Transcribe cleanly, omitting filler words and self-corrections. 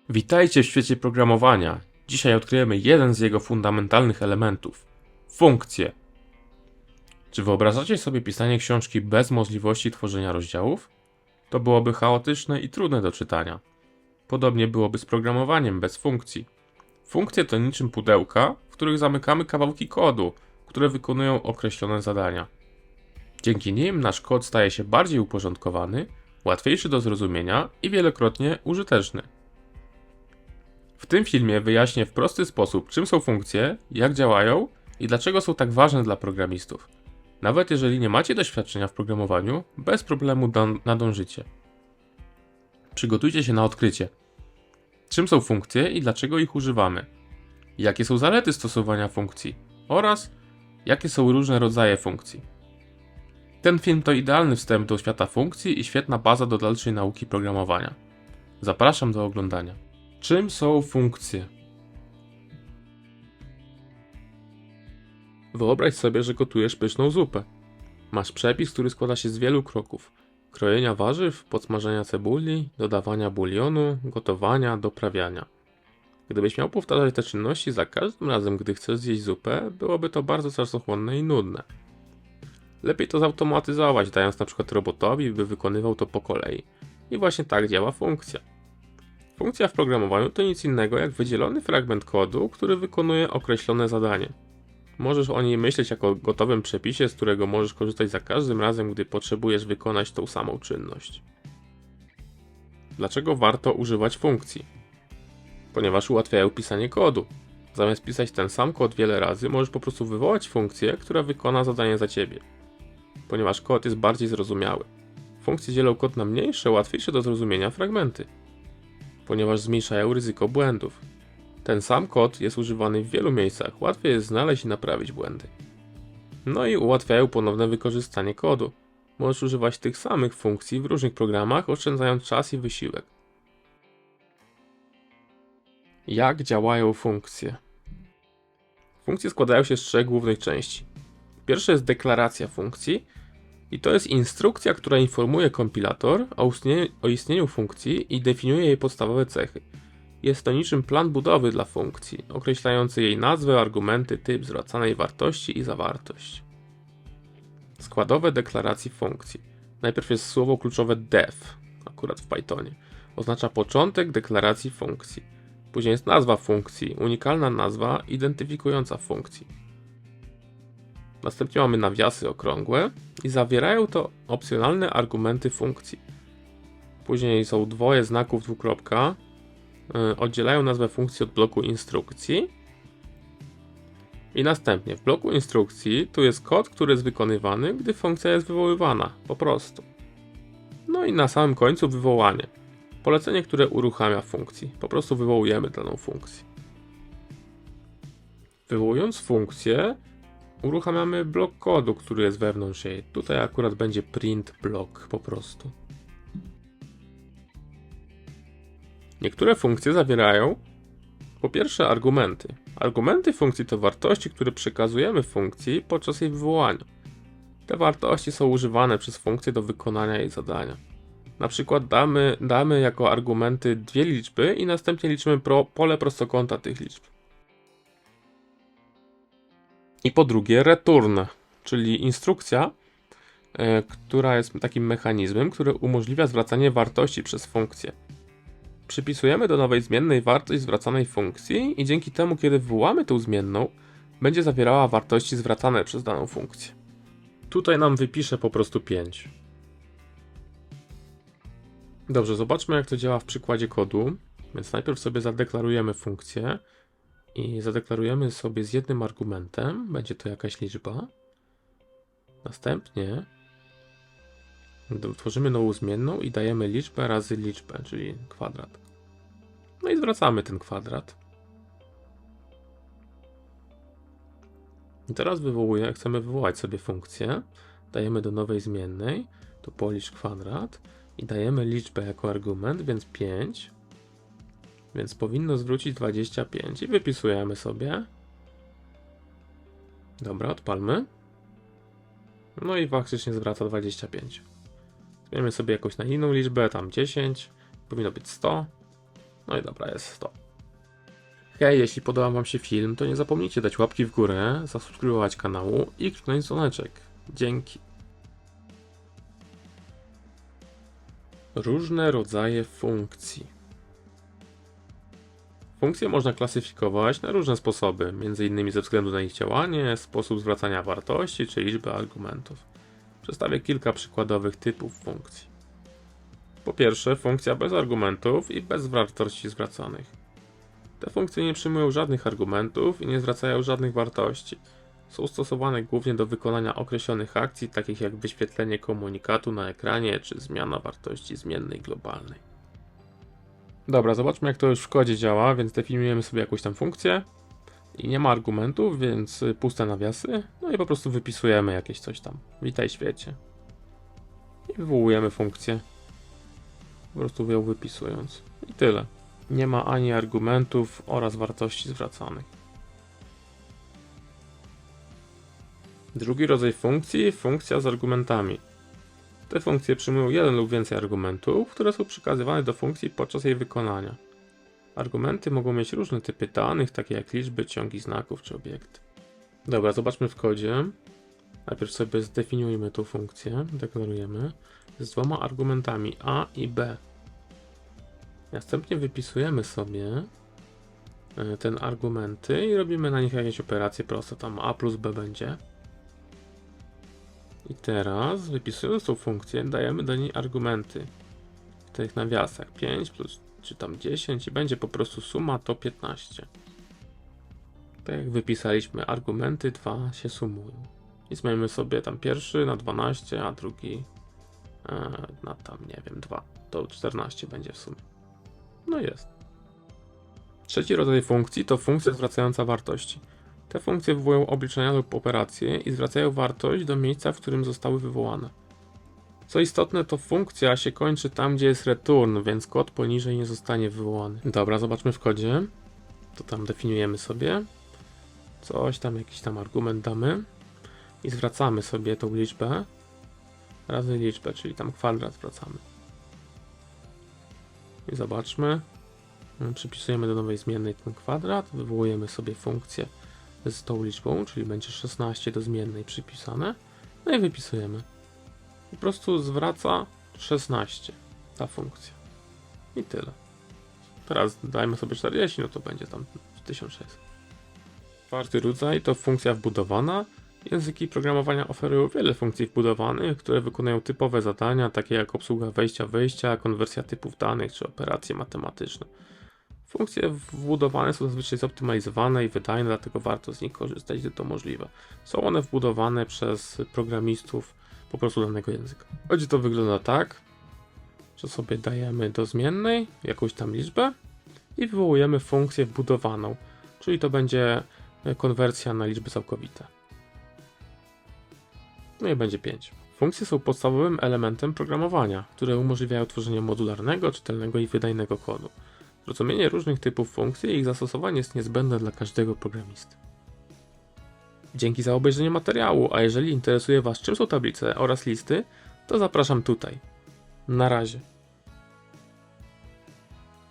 Witajcie w świecie programowania. Dzisiaj odkryjemy jeden z jego fundamentalnych elementów – funkcje. Czy wyobrażacie sobie pisanie książki bez możliwości tworzenia rozdziałów? To byłoby chaotyczne i trudne do czytania. Podobnie byłoby z programowaniem bez funkcji. Funkcje to niczym pudełka, w których zamykamy kawałki kodu, które wykonują określone zadania. Dzięki nim nasz kod staje się bardziej uporządkowany, łatwiejszy do zrozumienia i wielokrotnie użyteczny. W tym filmie wyjaśnię w prosty sposób, czym są funkcje, jak działają i dlaczego są tak ważne dla programistów. Nawet jeżeli nie macie doświadczenia w programowaniu, bez problemu nadążycie. Przygotujcie się na odkrycie. Czym są funkcje i dlaczego ich używamy? Jakie są zalety stosowania funkcji? Oraz jakie są różne rodzaje funkcji? Ten film to idealny wstęp do świata funkcji i świetna baza do dalszej nauki programowania. Zapraszam do oglądania. Czym są funkcje? Wyobraź sobie, że gotujesz pyszną zupę. Masz przepis, który składa się z wielu kroków. Krojenia warzyw, podsmażania cebuli, dodawania bulionu, gotowania, doprawiania. Gdybyś miał powtarzać te czynności za każdym razem, gdy chcesz zjeść zupę, byłoby to bardzo czasochłonne i nudne. Lepiej to zautomatyzować, dając na przykład robotowi, by wykonywał to po kolei. I właśnie tak działa funkcja. Funkcja w programowaniu to nic innego jak wydzielony fragment kodu, który wykonuje określone zadanie. Możesz o niej myśleć jako o gotowym przepisie, z którego możesz korzystać za każdym razem, gdy potrzebujesz wykonać tą samą czynność. Dlaczego warto używać funkcji? Ponieważ ułatwiają pisanie kodu. Zamiast pisać ten sam kod wiele razy, możesz po prostu wywołać funkcję, która wykona zadanie za ciebie. Ponieważ kod jest bardziej zrozumiały. Funkcje dzielą kod na mniejsze, łatwiejsze do zrozumienia fragmenty. Ponieważ zmniejszają ryzyko błędów. Ten sam kod jest używany w wielu miejscach, łatwiej jest znaleźć i naprawić błędy. No i ułatwiają ponowne wykorzystanie kodu. Możesz używać tych samych funkcji w różnych programach, oszczędzając czas i wysiłek. Jak działają funkcje? Funkcje składają się z trzech głównych części. Pierwsza jest deklaracja funkcji i to jest instrukcja, która informuje kompilator o istnieniu funkcji i definiuje jej podstawowe cechy. Jest to niczym plan budowy dla funkcji, określający jej nazwę, argumenty, typ zwracanej wartości i zawartość. Składowe deklaracji funkcji. Najpierw jest słowo kluczowe def, akurat w Pythonie. Oznacza początek deklaracji funkcji. Później jest nazwa funkcji, unikalna nazwa identyfikująca funkcji. Następnie mamy nawiasy okrągłe i zawierają to opcjonalne argumenty funkcji. Później są dwoje znaków dwukropka, oddzielają nazwę funkcji od bloku instrukcji. I następnie w bloku instrukcji tu jest kod, który jest wykonywany, gdy funkcja jest wywoływana, po prostu. No i na samym końcu wywołanie. Polecenie, które uruchamia funkcję. Po prostu wywołujemy daną funkcję. Wywołując funkcję, uruchamiamy blok kodu, który jest wewnątrz jej. Tutaj akurat będzie print block po prostu. Niektóre funkcje zawierają po pierwsze argumenty. Argumenty funkcji to wartości, które przekazujemy funkcji podczas jej wywołania. Te wartości są używane przez funkcję do wykonania jej zadania. Na przykład damy jako argumenty dwie liczby i następnie liczymy pole prostokąta tych liczb. I po drugie return, czyli instrukcja, która jest takim mechanizmem, który umożliwia zwracanie wartości przez funkcję. Przypisujemy do nowej zmiennej wartość zwracanej funkcji i dzięki temu, kiedy wywołamy tą zmienną, będzie zawierała wartości zwracane przez daną funkcję. Tutaj nam wypiszę po prostu 5. Dobrze, zobaczmy jak to działa w przykładzie kodu. Więc najpierw sobie zadeklarujemy funkcję i zadeklarujemy sobie z jednym argumentem, będzie to jakaś liczba. Następnie tworzymy nową zmienną i dajemy liczbę razy liczbę, czyli kwadrat. No i zwracamy ten kwadrat. I teraz chcemy wywołać sobie funkcję. Dajemy do nowej zmiennej, to policz kwadrat i dajemy liczbę jako argument, więc 5. Więc powinno zwrócić 25 i wypisujemy sobie. Dobra, odpalmy. No i faktycznie zwraca 25. Zmienimy sobie jakąś na inną liczbę, tam 10. Powinno być 100. No i dobra, jest to. Hej, jeśli podoba wam się film, to nie zapomnijcie dać łapki w górę, zasubskrybować kanału i kliknąć dzwoneczek. Dzięki. Różne rodzaje funkcji. Funkcje można klasyfikować na różne sposoby, m.in. ze względu na ich działanie, sposób zwracania wartości czy liczbę argumentów. Przedstawię kilka przykładowych typów funkcji. Po pierwsze, funkcja bez argumentów i bez wartości zwracanych. Te funkcje nie przyjmują żadnych argumentów i nie zwracają żadnych wartości. Są stosowane głównie do wykonania określonych akcji, takich jak wyświetlenie komunikatu na ekranie czy zmiana wartości zmiennej globalnej. Dobra, zobaczmy jak to już w kodzie działa, więc definiujemy sobie jakąś tam funkcję i nie ma argumentów, więc puste nawiasy, no i po prostu wypisujemy jakieś coś tam. Witaj świecie. I wywołujemy funkcję. Po prostu ją wypisując. I tyle. Nie ma ani argumentów oraz wartości zwracanych. Drugi rodzaj funkcji, funkcja z argumentami. Te funkcje przyjmują jeden lub więcej argumentów, które są przekazywane do funkcji podczas jej wykonania. Argumenty mogą mieć różne typy danych, takie jak liczby, ciągi znaków czy obiekty. Dobra, zobaczmy w kodzie. Najpierw sobie zdefiniujmy tą funkcję, deklarujemy, z dwoma argumentami a i b. Następnie wypisujemy sobie te argumenty i robimy na nich jakieś operacje proste, tam a plus b będzie. I teraz wypisując tą funkcję dajemy do niej argumenty w tych nawiasach 5 plus czy tam 10 i będzie po prostu suma to 15. Tak jak wypisaliśmy argumenty, dwa się sumują. I zmienimy sobie tam pierwszy na 12, a drugi na tam nie wiem 2. To 14 będzie w sumie. No jest. Trzeci rodzaj funkcji to funkcja zwracająca wartości. Te funkcje wywołują obliczenia lub operacje i zwracają wartość do miejsca, w którym zostały wywołane. Co istotne, to funkcja się kończy tam, gdzie jest return, więc kod poniżej nie zostanie wywołany. Dobra, zobaczmy w kodzie. To tam definiujemy sobie. Coś tam, jakiś tam argument damy. I zwracamy sobie tą liczbę razy liczbę, czyli tam kwadrat zwracamy. I zobaczmy. Przypisujemy do nowej zmiennej ten kwadrat. Wywołujemy sobie funkcję z tą liczbą, czyli będzie 16 do zmiennej przypisane. No i wypisujemy. Po prostu zwraca 16 ta funkcja. I tyle. Teraz dajmy sobie 40, no to będzie tam 1600. Czwarty rodzaj to funkcja wbudowana. Języki programowania oferują wiele funkcji wbudowanych, które wykonują typowe zadania, takie jak obsługa wejścia-wyjścia, konwersja typów danych czy operacje matematyczne. Funkcje wbudowane są zazwyczaj zoptymalizowane i wydajne, dlatego warto z nich korzystać, gdy to możliwe. Są one wbudowane przez programistów po prostu danego języka. Chodzi to wygląda tak, że sobie dajemy do zmiennej jakąś tam liczbę i wywołujemy funkcję wbudowaną, czyli to będzie konwersja na liczby całkowite. No i będzie 5. Funkcje są podstawowym elementem programowania, które umożliwiają tworzenie modularnego, czytelnego i wydajnego kodu. Zrozumienie różnych typów funkcji i ich zastosowanie jest niezbędne dla każdego programisty. Dzięki za obejrzenie materiału, a jeżeli interesuje Was czym są tablice oraz listy, to zapraszam tutaj. Na razie.